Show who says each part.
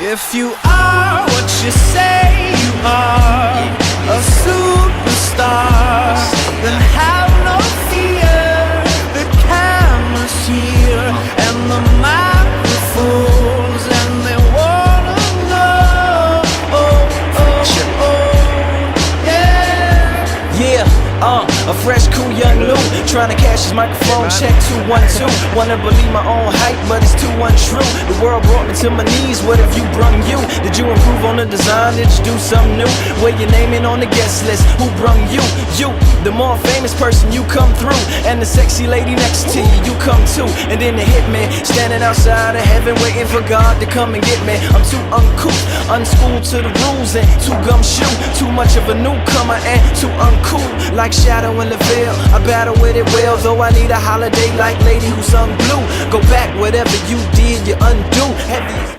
Speaker 1: If you are what you say you are, a superstar, then have no fear. The camera's here and the microphones, and they wanna know. Yeah, a fresh, cool young Lou, trying to cash his microphone check 212. Wanna believe my own hype, but it's too untrue. The world brought me to my knees, what if you brung you? Did you improve on the design? Did you do something new? Where your name in on the guest list? Who brung you? You, the more famous person, you come through. And the sexy lady next to you, you come too. And then the hitman, standing outside of heaven, waiting for God to come and get me. I'm too uncouth, unschooled to the rules, and too gumshoe. Too much of a newcomer and too uncool. Like shadow in the veil, I battle with it well, though I need a holiday like Lady who sung blue. Go back, whatever you did, you undo. Heavy